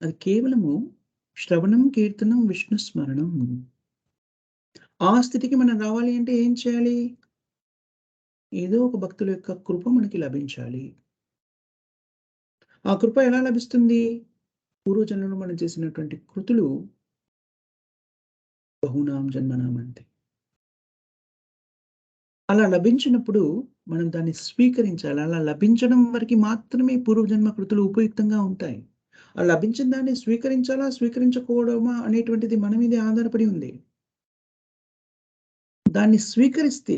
అది కేవలము శ్రవణం, కీర్తనం, విష్ణు స్మరణం. ఆ స్థితికి మనం రావాలి అంటే ఏం చేయాలి? ఏదో ఒక భక్తుల యొక్క కృప మనకి లభించాలి. ఆ కృప ఎలా లభిస్తుంది? పూర్వజన్మలో మనం చేసినటువంటి కృతులు బహూనాం జన్మనాం అంతే. అలా లభించినప్పుడు మనం దాన్ని స్వీకరించాలి. అలా లభించడం వరకి మాత్రమే పూర్వజన్మ కృతులు ఉపయుక్తంగా ఉంటాయి. ఆ లభించిన దాన్ని స్వీకరించాలా? స్వీకరించకపోవడమా? అనేటువంటిది మన మీదే ఆధారపడి ఉంది. దాన్ని స్వీకరిస్తే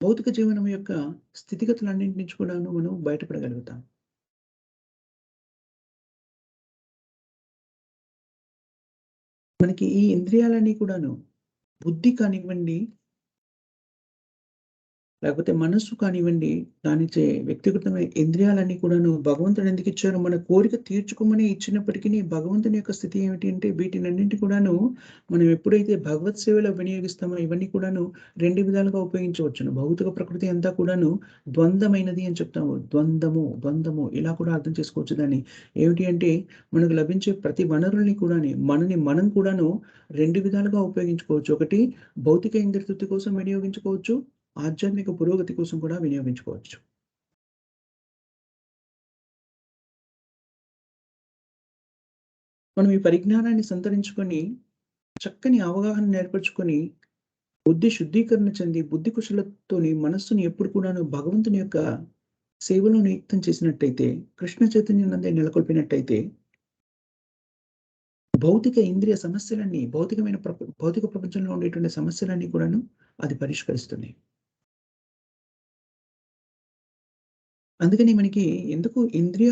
భౌతిక జీవనం యొక్క స్థితిగతులన్నింటి నుంచి కూడాను మనం బయటపడగలుగుతాం. మనకి ఈ ఇంద్రియాలన్నీ కూడాను బుద్ధి కానివ్వండి, లేకపోతే మనస్సు కానివ్వండి, దానిచే వ్యక్తిగతమైన ఇంద్రియాలన్నీ కూడాను భగవంతుడు ఎందుకిచ్చారు? మన కోరిక తీర్చుకోమని ఇచ్చినప్పటికిని భగవంతుని యొక్క స్థితి ఏమిటి అంటే వీటినన్నింటి కూడాను మనం ఎప్పుడైతే భగవత్ సేవలో వినియోగిస్తామో ఇవన్నీ కూడాను 2 విధాలుగా ఉపయోగించవచ్చును. భౌతిక ప్రకృతి అంతా కూడాను ద్వంద్వమైనది అని చెప్తాము. ద్వంద్వము ఇలా కూడా అర్థం చేసుకోవచ్చు దాన్ని. ఏమిటి అంటే మనకు లభించే ప్రతి వనరుల్ని కూడాని మనని మనం కూడాను 2 విధాలుగా ఉపయోగించుకోవచ్చు. ఒకటి భౌతిక ఇంద్రియ తృప్తి కోసం వినియోగించుకోవచ్చు. ఆధ్యాత్మిక పురోగతి కోసం కూడా వినియోగించుకోవచ్చు. మనం ఈ పరిజ్ఞానాన్ని సంతరించుకొని, చక్కని అవగాహన ఏర్పరచుకొని, బుద్ధి శుద్ధీకరణ చెంది, బుద్ధి కుశలతతోని మనస్సుని ఎప్పుడు కూడాను భగవంతుని యొక్క సేవలో నియుక్తం చేసినట్టయితే, కృష్ణ చైతన్యానందే నెలకొల్పినట్టయితే, భౌతిక ఇంద్రియ సమస్యలన్నీ, భౌతిక ప్రపంచంలో ఉండేటువంటి సమస్యలన్నీ కూడాను అది పరిష్కరిస్తుంది. అందుకని మనకి ఎందుకు ఇంద్రియ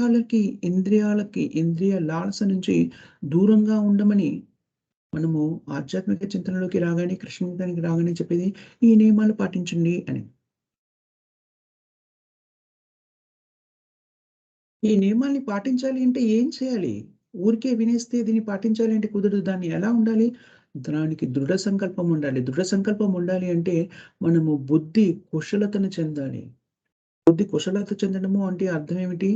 లాలస నుంచి దూరంగా ఉండమని మనము ఆధ్యాత్మిక చింతనలోకి రాగానే, కృష్ణునికి రాగానే చెప్పేది ఈ నియమాలు పాటించండి అని. ఈ నియమాల్ని పాటించాలి అంటే ఏం చేయాలి? ఊరికే వినేస్తే దీన్ని పాటించాలి అంటే కుదరదు. దాన్ని ఎలా ఉండాలి? దానికి దృఢ సంకల్పం ఉండాలి. దృఢ సంకల్పం ఉండాలి అంటే మనము బుద్ధి కుశలతను చెందాలి. బుద్ధి కుశలత చెందడము అంటే అర్థం ఏమిటి?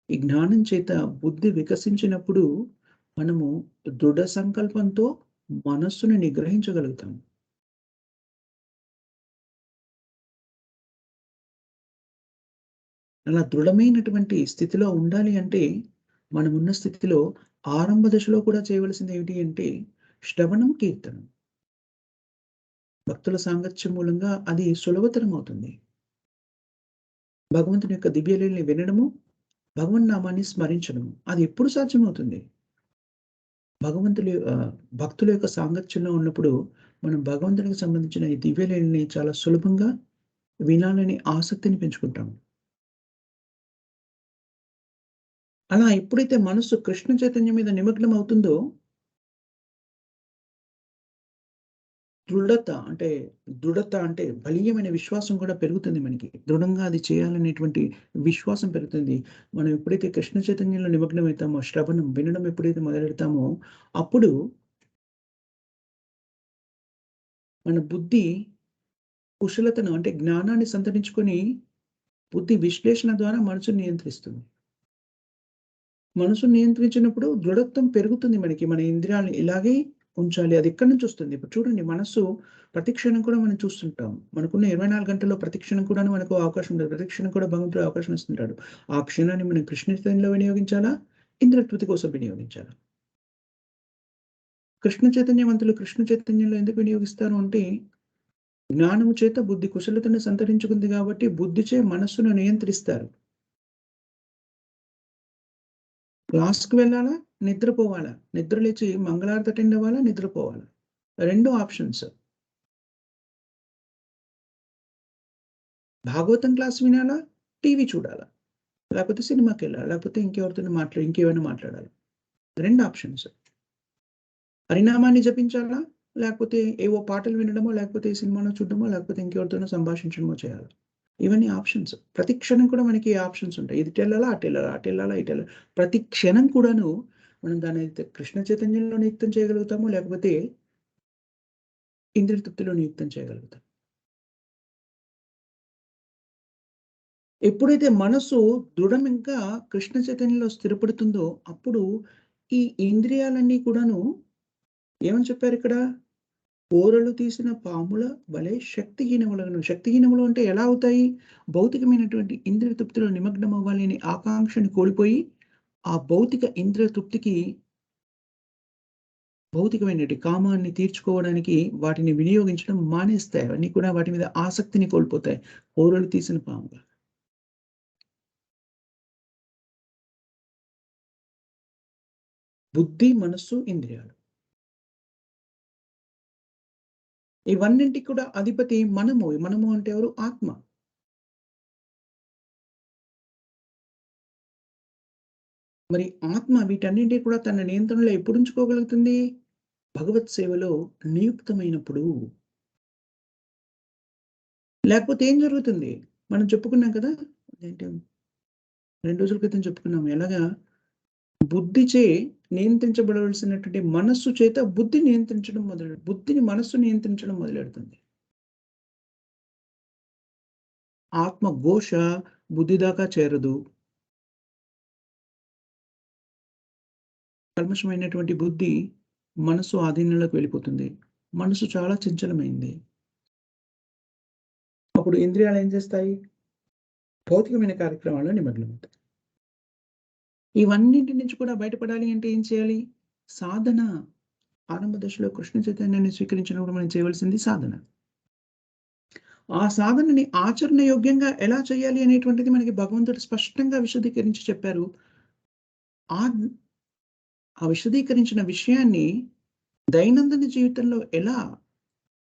ఈ జ్ఞానం చేత బుద్ధి వికసించినప్పుడు మనము దృఢ సంకల్పంతో మనస్సుని నిగ్రహించగలుగుతాం. అలా దృఢమైనటువంటి స్థితిలో ఉండాలి అంటే, మనమున్న స్థితిలో ఆరంభ దశలో కూడా చేయవలసింది ఏమిటి అంటే, శ్రవణం, కీర్తనం. భక్తుల సాంగత్యం మూలంగా అది సులభతరం అవుతుంది. భగవంతుని యొక్క దివ్యలీలని వినడము, భగవన్నామాన్ని స్మరించడము. అది ఎప్పుడు సాధ్యమవుతుంది? భక్తుల యొక్క సాంగత్యంలో ఉన్నప్పుడు, మనం భగవంతునికి సంబంధించిన ఈ దివ్యలీలని చాలా సులభంగా వినాలని ఆసక్తిని పెంచుకుంటాం. అలా ఎప్పుడైతే మనస్సు కృష్ణ చైతన్యం మీద నిమగ్నం అవుతుందో, దృఢత అంటే, దృఢత అంటే బలీయమైన విశ్వాసం కూడా పెరుగుతుంది మనకి. దృఢంగా అది చేయాలనేటువంటి విశ్వాసం పెరుగుతుంది. మనం ఎప్పుడైతే కృష్ణ చైతన్యంలో నిమగ్నమవుతామో, శ్రవణం, వినడం ఎప్పుడైతే మొదలెడతామో, అప్పుడు మన బుద్ధి కుశలతను అంటే జ్ఞానాన్ని సంతరించుకొని, బుద్ధి విశ్లేషణ ద్వారా మనసుని నియంత్రిస్తుంది. మనసుని నియంత్రించినప్పుడు దృఢత్వం పెరుగుతుంది మనకి. మన ఇంద్రియాలను ఇలాగే ఉంచాలి. అది ఎక్కడి నుంచొస్తుంది? ఇప్పుడు చూడండి మనస్సు ప్రతి క్షణం కూడా మనం చూస్తుంటాం. మనకున్న 24 గంటల్లో ప్రతి క్షణం కూడాను మనకు అవకాశం ఉండదు. ప్రతి క్షణం కూడా భగవంతుడు అవకాశం ఇస్తుంటాడు. ఆ క్షణాన్ని మనం కృష్ణ చైతన్యంలో వినియోగించాలా? ఇంద్రియ తృప్తి కోసం వినియోగించాలా? కృష్ణ చైతన్యవంతులు కృష్ణ చైతన్యంలో ఎందుకు వినియోగిస్తారు అంటే, జ్ఞానము చేత బుద్ధి కుశలతను సంతరించుకుంది కాబట్టి బుద్ధిచే మనస్సును నియంత్రిస్తారు. క్లాస్‌కి వెళ్ళాలా? నిద్రపోవాలా? నిద్ర లేచి మంగళారతి అటెండ్ అవ్వాలా? నిద్రపోవాలా? 2 ఆప్షన్స్. భాగవతం క్లాస్ వినాలా? టీవీ చూడాలా? లేకపోతే సినిమాకెళ్ళాలా? లేకపోతే ఇంకేమైనా మాట్లాడాలా? 2 ఆప్షన్స్. హరినామాన్ని జపించాలా? లేకపోతే ఏవో పాటలు వినడమో, లేకపోతే సినిమానో చూడడమో, లేకపోతే ఇంకెవరితోనో సంభాషించడమో చేయాలా? ఇవన్నీ ఆప్షన్స్. ప్రతి క్షణం కూడా మనకి ఆప్షన్స్ ఉంటాయి. ఇటెళ్ళాలా, అటెళ్ళాలా, అటెళ్ళాలా, ఇటెళ్ళాలా. ప్రతి క్షణం కూడాను మనం దాన్నయితే కృష్ణ చైతన్యంలో నియుక్తం చేయగలుగుతామో, లేకపోతే ఇంద్రియ తృప్తిలో నియుక్తం చేయగలుగుతాం. ఎప్పుడైతే మనసు దృఢంగా కృష్ణ చైతన్యంలో స్థిరపడుతుందో, అప్పుడు ఈ ఇంద్రియాలన్నీ కూడాను ఏమని చెప్పారిక్కడ? "కోరలు తీసిన పాముల వలె శక్తిహీనములగును." శక్తిహీనములు అంటే ఎలా అవుతాయి? భౌతికమైనటువంటి ఇంద్రియ తృప్తిలో నిమగ్నం అవ్వాలి అనే ఆకాంక్షని కోల్పోయి, ఆ భౌతిక ఇంద్రియ తృప్తికి భౌతికమైనటి కామాన్ని తీర్చుకోవడానికి వాటిని వినియోగించడం మానేస్తాయి. అవన్నీ కూడా వాటి మీద ఆసక్తిని కోల్పోతాయి. కోరలు తీసిన పాముగా. బుద్ధి, మనస్సు, ఇంద్రియాలు. ఇవన్నింటికి కూడా అధిపతి మనము. మనము అంటే ఎవరు? ఆత్మ. మరి ఆత్మ వీటన్నింటిని కూడా తన నియంత్రణలో ఎప్పుడుంచుకోగలుగుతుంది? భగవత్ సేవలో నియుక్తమైనప్పుడు. లేకపోతే ఏం జరుగుతుంది? మనం చెప్పుకున్నాం కదా! ఏంటి 2 రోజుల క్రితం చెప్పుకున్నాం. ఎలాగా బుద్ధిచే నియంత్రించబడవలసినటువంటి మనస్సు చేత బుద్ధిని మనస్సు నియంత్రించడం మొదలెడుతుంది. ఆత్మ ఘోష బుద్ధి దాకా చేరదు. కల్మషమైనటువంటి బుద్ధి మనస్సు ఆధీనంలోకి వెళ్ళిపోతుంది. మనసు చాలా చంచలమైంది. అప్పుడు ఇంద్రియాలు ఏం చేస్తాయి? భౌతికమైన కార్యక్రమాల్లో నిమగ్నమవుతాయి. ఇవన్నింటి నుంచి కూడా బయటపడాలి అంటే ఏం చేయాలి? సాధన. ఆరంభ దశలో కృష్ణ చైతన్యాన్ని స్వీకరించినప్పుడు మనం చేయవలసింది సాధన. ఆ సాధనని ఆచరణ యోగ్యంగా ఎలా చేయాలి అనేటువంటిది మనకి భగవంతుడు స్పష్టంగా విశదీకరించి చెప్పారు. ఆ ఆ విశదీకరించిన విషయాన్ని దైనందిన జీవితంలో ఎలా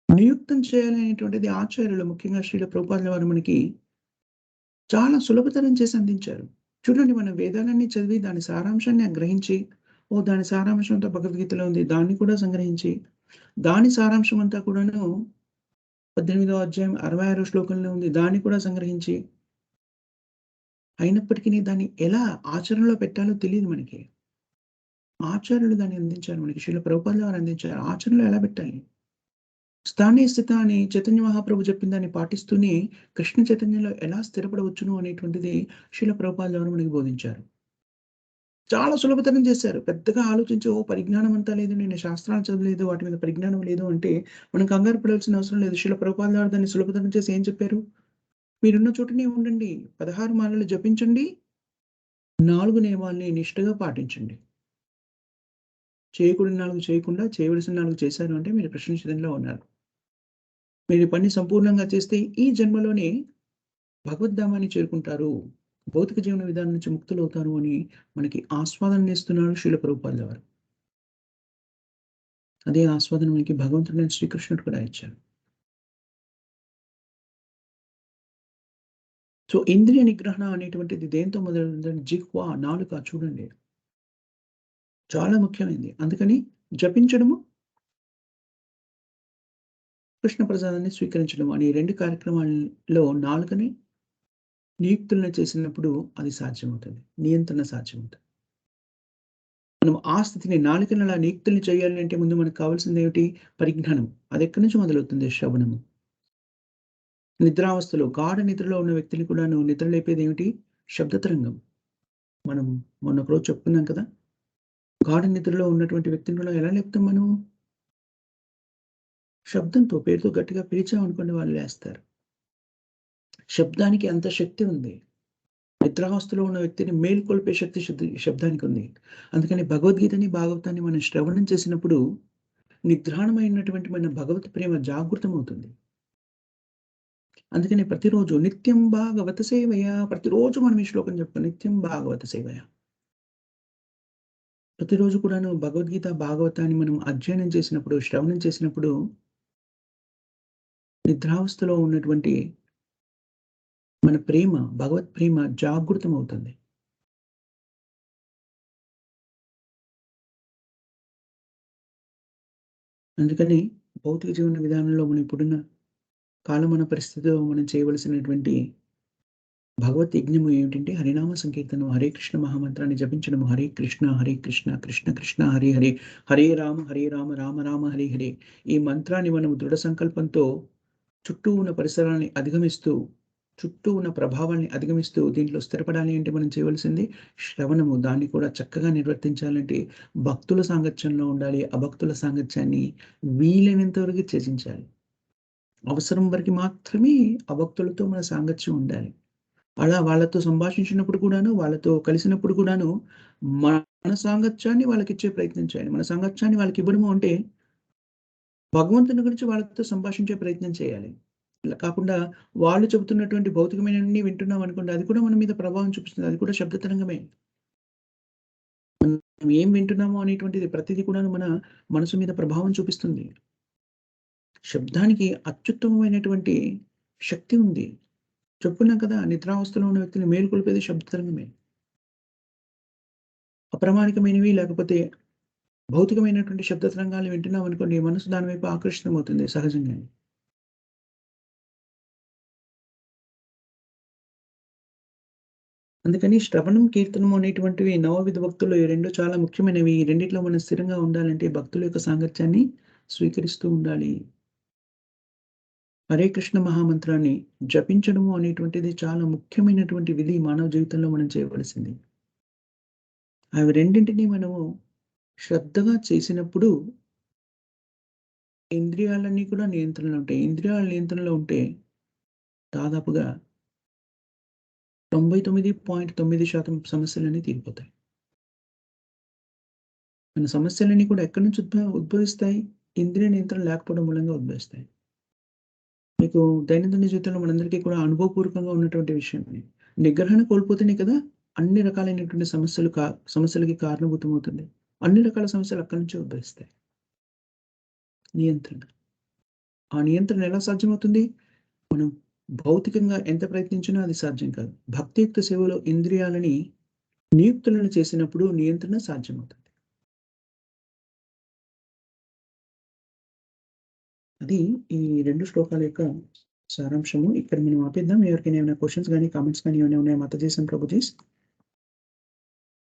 నియుక్తం చేయాలి అనేటువంటిది ఆచార్యులు ముఖ్యంగా శ్రీల ప్రభుపాదుల వారు మనకి చాలా సులభతరం చేసి అందించారు. చూడండి మనం వేదాలన్నీ చదివి దాని సారాంశాన్ని గ్రహించి, ఓహ్! దాని సారాంశం అంతా భగవద్గీతలో ఉంది. దాన్ని కూడా సంగ్రహించి, దాని సారాంశం అంతా కూడాను 18వ అధ్యాయం 66 శ్లోకంలో ఉంది. దాన్ని కూడా సంగ్రహించి, అయినప్పటికిని దాన్ని ఎలా ఆచరణలో పెట్టాలో తెలీదు మనకి. ఆచార్యులు దాన్ని అందించారు మనకి. శ్రీల ప్రభుపాదుల వారు అందించారు. ఆచరణలో ఎలా పెట్టాలి? స్థానే స్థిత అని చైతన్య మహాప్రభు చెప్పిన దాన్ని పాటిస్తూనే కృష్ణ చైతన్యంలో ఎలా స్థిరపడవచ్చును అనేటువంటిది శ్రీల ప్రభుపాదుల వారు మనకి బోధించారు. చాలా సులభతరం చేశారు. పెద్దగా ఆలోచించి ఓహ్! పరిజ్ఞానం అంతా లేదు. నేను శాస్త్రాలు చదవలేదు. వాటి మీద పరిజ్ఞానం లేదు అంటే మనం కంగారు పడాల్సిన అవసరం లేదు. శ్రీల ప్రభుపాదుల వారు దాన్ని సులభతరం చేసి ఏం చెప్పారు? మీరున్న చోటనే ఉండండి. 16 మాలలు జపించండి. 4 నియమాల్ని నిష్టగా పాటించండి. చేయకూడని 4 చేయకుండా, చేయవలసిన 4 చేశారు అంటే మీరు కృష్ణ చైతన్యంలో ఉన్నారు. మీరు ఈ పని సంపూర్ణంగా చేస్తే ఈ జన్మలోనే భగవద్ధామాన్ని చేరుకుంటారు. భౌతిక జీవన విధానం నుంచి ముక్తులవుతారు అని మనకి ఆస్వాదననిస్తున్నాడు శ్రీల ప్రభుపాదుల వారు. అదే ఆస్వాదన మనకి భగవంతుడైన శ్రీకృష్ణుడు కూడా ఇచ్చారు. సో, ఇంద్రియ నిగ్రహణ అనేటువంటిది దేనితో మొదలవుతుందంటే జిహ్వ, నాలుక చూడండి. చాలా ముఖ్యమైనది. అందుకని జపించడము, కృష్ణ ప్రసాదాన్ని స్వీకరించడం అనే 2 కార్యక్రమాల్లో నాలుకని నియుక్తులను చేసినప్పుడు అది సాధ్యమవుతుంది. నియంత్రణ సాధ్యమవుతుంది. మనం ఆ స్థితిని నాలుకని అలా నియుక్తుల్ని చేయాలి అంటే ముందు మనకు కావాల్సిందేమిటి? పరిజ్ఞానం. అదెక్కడి నుంచి మొదలవుతుంది? శ్రవణము. నిద్రావస్థలో గాఢ నిద్రలో ఉన్న వ్యక్తిని కూడాను నిద్ర లేపేదేమిటి? శబ్ద తరంగం. మనం మొన్న ఒక రోజు చెప్పుకున్నాం కదా! గాఢ నిద్రలో ఉన్నటువంటి వ్యక్తిని కూడా ఎలా లేపుతాం మనం? శబ్దంతో, పేరుతో గట్టిగా పిలిచామనుకోండి వాళ్ళు లేస్తారు. శబ్దానికి అంత శక్తి ఉంది. నిద్రావస్థలో ఉన్న వ్యక్తిని మేల్కొల్పే శక్తి శబ్దానికుంది. అందుకని భగవద్గీతని, భాగవతాన్ని మనం శ్రవణం చేసినప్పుడు నిద్రాణమైనటువంటి మన భగవత్ ప్రేమ జాగృతమవుతుంది. అందుకని ప్రతిరోజు నిత్యం భాగవత సేవయ ప్రతిరోజు మనం ఈ శ్లోకం చెప్తాం. నిత్యం భాగవత సేవయ. ప్రతిరోజు కూడాను భగవద్గీత, భాగవతాన్ని మనం అధ్యయనం చేసినప్పుడు, శ్రవణం చేసినప్పుడు నిద్రావస్థలో ఉన్నటువంటి మన ప్రేమ, భగవత్ ప్రేమ జాగృతమవుతుంది. అందుకని భౌతిక జీవన విధానంలో మనం ఇప్పుడున్న కాలమాన పరిస్థితిలో మనం చేయవలసినటువంటి భగవత్ యజ్ఞము ఏమిటంటే హరినామ సంకీర్తనం, హరే కృష్ణ మహామంత్రాన్ని జపించడము. హరే కృష్ణ, హరే కృష్ణ, కృష్ణ కృష్ణ హరే హరే, హరే రామ, రామ రామ హరే హరే. ఈ మంత్రాన్ని మనము దృఢ సంకల్పంతో చుట్టూ ఉన్న పరిసరాల్ని అధిగమిస్తూ, చుట్టూ ఉన్న ప్రభావాల్ని అధిగమిస్తూ దీంట్లో స్థిరపడాలి అంటే మనం చేయవలసింది శ్రవణము. దాన్ని కూడా చక్కగా నిర్వర్తించాలంటే భక్తుల సాంగత్యంలో ఉండాలి. అభక్తుల సాంగత్యాన్ని వీలైనంత వరకు త్యజించాలి. అవసరం వరకు మాత్రమే అభక్తులతో మన సాంగత్యం ఉండాలి. అలా వాళ్ళతో సంభాషించినప్పుడు కూడాను, వాళ్ళతో కలిసినప్పుడు కూడాను, మన సాంగత్యాన్ని వాళ్ళకిచ్చే ప్రయత్నం చేయాలి. మన సాంగత్యాన్ని వాళ్ళకివ్వడము అంటే, భగవంతుని గురించి వాళ్ళతో సంభాషించే ప్రయత్నం చేయాలి. ఇలా కాకుండా వాళ్ళు చెబుతున్నటువంటి భౌతికమైనవన్నీ వింటున్నామనుకోండి, అది కూడా మన మీద ప్రభావం చూపిస్తుంది. అది కూడా శబ్ద తరంగమే. మనం ఏం వింటున్నామో అనేటువంటిది ప్రతిది కూడాను మన మనసు మీద ప్రభావం చూపిస్తుంది. శబ్దానికి అత్యుత్తమమైనటువంటి శక్తి ఉంది. చెప్పుకున్నాం కదా! నిద్రావస్థలో ఉన్న వ్యక్తిని మేలుకొలిపేది శబ్ద తరంగమే. అప్రామాణికమైనవి లేకపోతే భౌతికమైనటువంటి శబ్ద తరంగాలు వింటున్నామనుకోండి, మనసు దాని వైపు ఆకర్షితమవుతుంది సహజంగానే. అందుకని శ్రవణం, కీర్తనం అనేటువంటివి నవవిధ భక్తుల్లో ఈ 2 చాలా ముఖ్యమైనవి. ఈ రెండిట్లో మనం స్థిరంగా ఉండాలంటే భక్తుల యొక్క సాంగత్యాన్ని స్వీకరిస్తూ ఉండాలి. హరే కృష్ణ మహామంత్రాన్ని జపించడము అనేటువంటిది చాలా ముఖ్యమైనటువంటి విధి మానవ జీవితంలో మనం చేయవలసింది. అవి రెండింటిని మనము శ్రద్ధగా చేసినప్పుడు ఇంద్రియాలన్నీ కూడా నియంత్రణలో ఉంటాయి. ఇంద్రియాల నియంత్రణలో ఉంటే దాదాపుగా 99.9% సమస్యలన్నీ తీరిపోతాయి. మన సమస్యలన్నీ కూడా ఎక్కడి నుంచి ఉద్భవిస్తాయి? ఇంద్రియ నియంత్రణ లేకపోవడం మూలంగా ఉద్భవిస్తాయి. మీకు దైనందిన జీవితంలో మనందరికీ కూడా అనుభవపూర్వకంగా ఉన్నటువంటి విషయమే. నిగ్రహణ కోల్పోతేనే కదా అన్ని రకాలైనటువంటి సమస్యలకి కారణభూతమవుతుంది. అన్ని రకాల సమస్యలు అక్కడి నుంచే ఉద్భవిస్తాయి. నియంత్రణ. ఆ నియంత్రణ ఎలా సాధ్యమవుతుంది? మనం భౌతికంగా ఎంత ప్రయత్నించినా అది సాధ్యం కాదు. భక్తియుక్త సేవలో ఇంద్రియాలని నియుక్తులను చేసినప్పుడు నియంత్రణ సాధ్యమవుతుంది. అది ఈ 2 శ్లోకాల యొక్క సారాంశము. ఇక్కడ మనం ఆపేద్దాం. ఎవరికైనా ఏమైనా క్వెషన్స్ గాని, కామెంట్స్ గాని ఏమైనా ఉన్నాయా మాతాజీస్ అండ్ ప్రభుజీస్?